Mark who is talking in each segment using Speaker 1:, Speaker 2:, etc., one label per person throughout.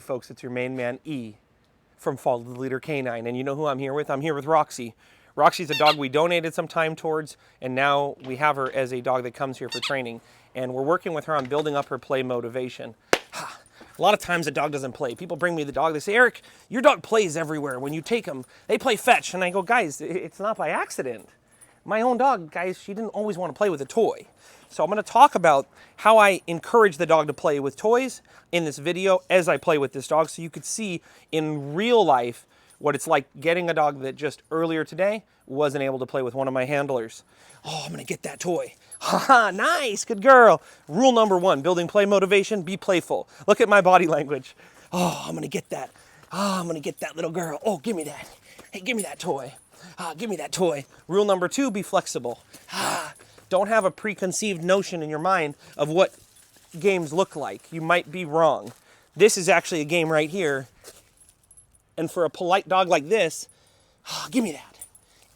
Speaker 1: Folks, it's your main man E from Follow the Leader Canine, and you know who I'm here with? I'm here with Roxy. Roxy's a dog we donated some time towards, and now we have her as a dog that comes here for training, and we're working with her on building up her play motivation. A lot of times a dog doesn't play. People bring me the dog, they say, Eric, your dog plays everywhere. When you take him, they play fetch. And I go, guys, it's not by accident. My own dog, guys, she didn't always want to play with a toy. So I'm going to talk about how I encourage the dog to play with toys in this video as I play with this dog, so you could see in real life what it's like getting a dog that just earlier today wasn't able to play with one of my handlers. Oh, I'm going to get that toy. Haha, nice, good girl. Rule number 1, building play motivation, be playful. Look at my body language. Oh, I'm going to get that. Oh, I'm going to get that little girl. Oh, give me that. Hey, give me that toy. Give me that toy. Rule number 2, be flexible. Don't have a preconceived notion in your mind of what games look like. You might be wrong. This is actually a game right here. And for a polite dog like this, give me that.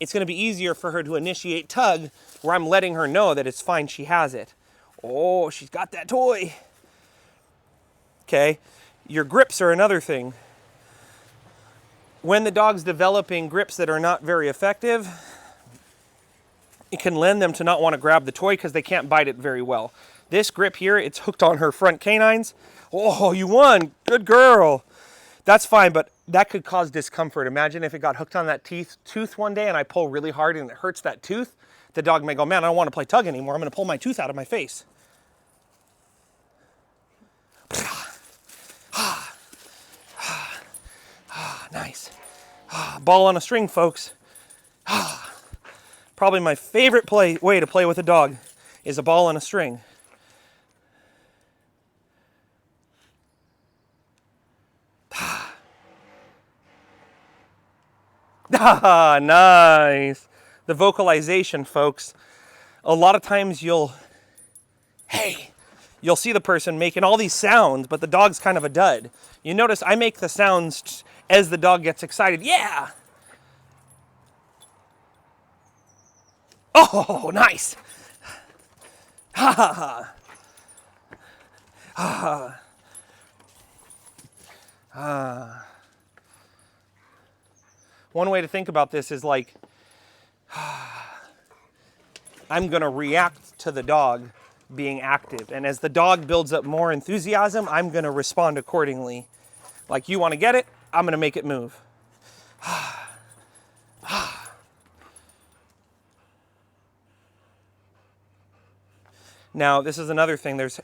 Speaker 1: It's going to be easier for her to initiate tug where I'm letting her know that it's fine, she has it. Oh, she's got that toy. Okay, your grips are another thing. When the dog's developing grips that are not very effective, it can lend them to not want to grab the toy because they can't bite it very well. This grip here, it's hooked on her front canines. Oh, you won. Good girl. That's fine, but that could cause discomfort. Imagine if it got hooked on that tooth one day and I pull really hard and it hurts that tooth. The dog may go, man, I don't want to play tug anymore. I'm going to pull my tooth out of my face. Nice. Ball on a string, folks. Probably my favorite way to play with a dog is a ball on a string. Nice. The vocalization, folks. A lot of times you'll see the person making all these sounds, but the dog's kind of a dud. You notice I make the sounds as the dog gets excited. Yeah. Oh, nice. Ha ha ha. Ha ha. One way to think about this is like, I'm going to react to the dog being active. And as the dog builds up more enthusiasm, I'm going to respond accordingly. Like, you want to get it? I'm going to make it move. Now, this is another thing. There's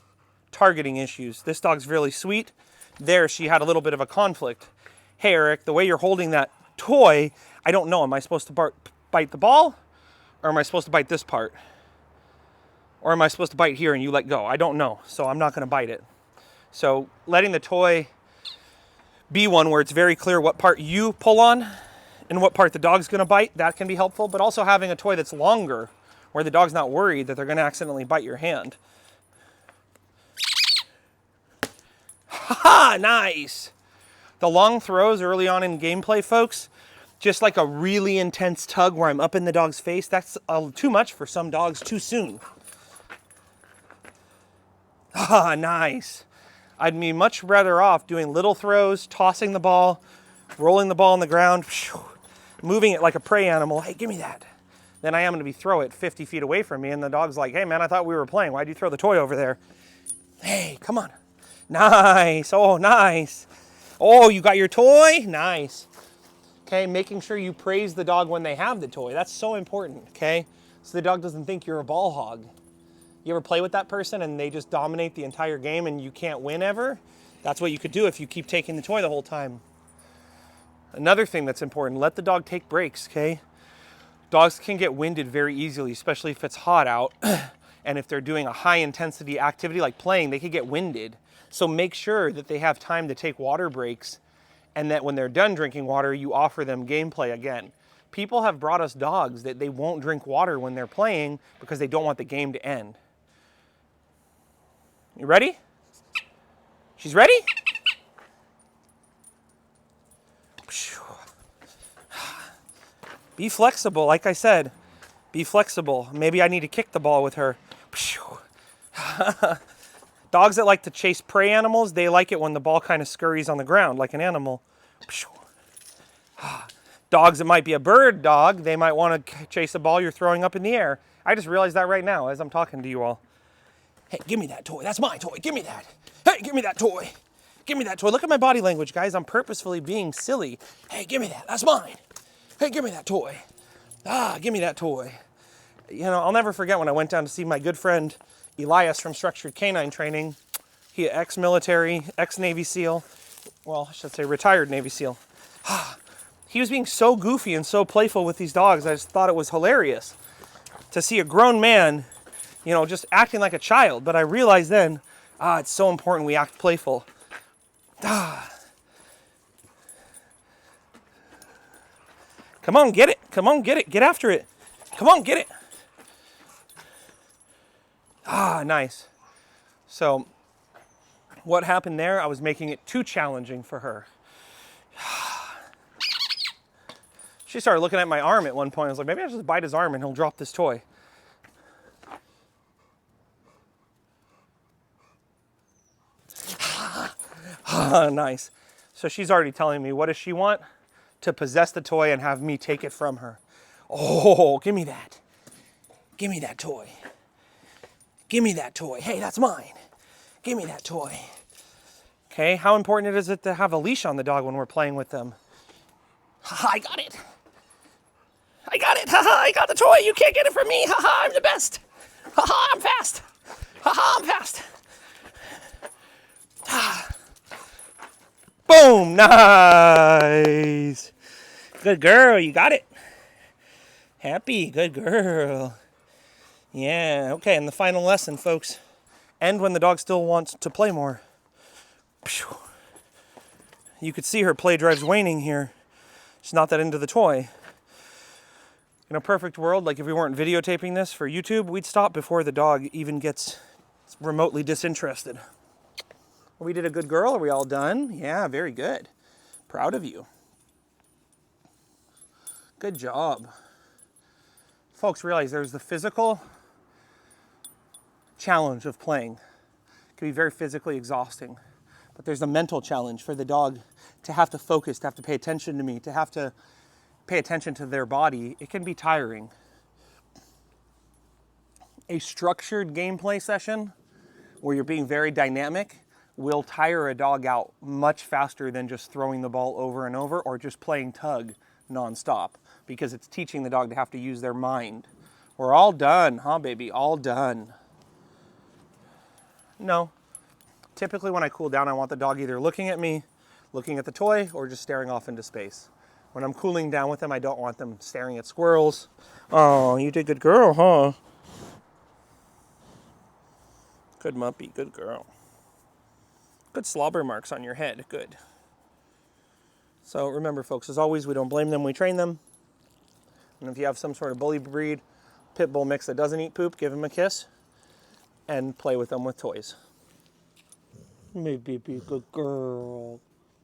Speaker 1: targeting issues. This dog's really sweet. There, she had a little bit of a conflict. Hey, Eric, the way you're holding that toy, I don't know. Am I supposed to bite the ball? Or am I supposed to bite this part? Or am I supposed to bite here and you let go? I don't know. So I'm not going to bite it. So letting the toy be one where it's very clear what part you pull on and what part the dog's going to bite, that can be helpful. But also having a toy that's longer where the dog's not worried that they're going to accidentally bite your hand. Ha! Nice! The long throws early on in gameplay, folks, just like a really intense tug where I'm up in the dog's face, that's too much for some dogs too soon. Ah, nice. I'd be much rather off doing little throws, tossing the ball, rolling the ball on the ground, moving it like a prey animal. Hey, give me that. Then I am going to be throw it 50 feet away from me, and the dog's like, hey, man, I thought we were playing. Why'd you throw the toy over there? Hey, come on. Nice. Oh, nice. Oh, you got your toy? Nice. Okay, making sure you praise the dog when they have the toy. That's so important, okay? So the dog doesn't think you're a ball hog. You ever play with that person and they just dominate the entire game and you can't win ever? That's what you could do if you keep taking the toy the whole time. Another thing that's important, let the dog take breaks, okay? Dogs can get winded very easily, especially if it's hot out. And if they're doing a high intensity activity like playing, they could get winded. So make sure that they have time to take water breaks and that when they're done drinking water, you offer them gameplay again. People have brought us dogs that they won't drink water when they're playing because they don't want the game to end. You ready? She's ready? Be flexible, like I said. Be flexible. Maybe I need to kick the ball with her. Dogs that like to chase prey animals, they like it when the ball kind of scurries on the ground like an animal. Dogs that might be a bird dog, they might want to chase a ball you're throwing up in the air. I just realized that right now as I'm talking to you all. Hey, give me that toy. That's my toy. Give me that. Hey, give me that toy. Give me that toy. Look at my body language, guys. I'm purposefully being silly. Hey, give me that. That's mine. Hey, give me that toy. Give me that toy. You know, I'll never forget when I went down to see my good friend Elias from Structured Canine Training. He ex-military, ex-Navy SEAL. Well, I should say retired Navy SEAL. He was being so goofy and so playful with these dogs. I just thought it was hilarious to see a grown man, you know, just acting like a child. But I realized then, it's so important we act playful. Come on, get it. Come on, get it. Get after it. Come on, get it. Nice. So what happened there, I was making it too challenging for her. She started looking at my arm at one point. I was like, maybe I'll just bite his arm and he'll drop this toy. Nice. So she's already telling me, what does she want? To possess the toy and have me take it from her. Oh, give me that. Give me that toy. Give me that toy. Hey, that's mine. Give me that toy. Okay, how important is it to have a leash on the dog when we're playing with them? I got it. I got it. I got the toy. You can't get it from me. I'm the best. I'm fast. I'm fast. Boom. Nice. Good girl. You got it. Happy. Good girl. Yeah. Okay, and the final lesson, folks. End when the dog still wants to play more. You could see her play drive's waning here. She's not that into the toy. In a perfect world, like if we weren't videotaping this for YouTube, we'd stop before the dog even gets remotely disinterested. We did a good girl. Are we all done? Yeah, very good. Proud of you. Good job. Folks, realize there's the physical challenge of playing. It can be very physically exhausting. But there's a mental challenge for the dog to have to focus, to have to pay attention to me, to have to pay attention to their body. It can be tiring. A structured gameplay session where you're being very dynamic will tire a dog out much faster than just throwing the ball over and over or just playing tug nonstop, because it's teaching the dog to have to use their mind. We're all done, huh, baby? All done. No. Typically when I cool down, I want the dog either looking at me, looking at the toy, or just staring off into space. When I'm cooling down with them, I don't want them staring at squirrels. Oh, you did good girl, huh? Good muppy, good girl. Good slobber marks on your head, good. So remember, folks, as always, we don't blame them, we train them. And if you have some sort of bully breed, pit bull mix that doesn't eat poop, give them a kiss and play with them with toys. Maybe be a good girl.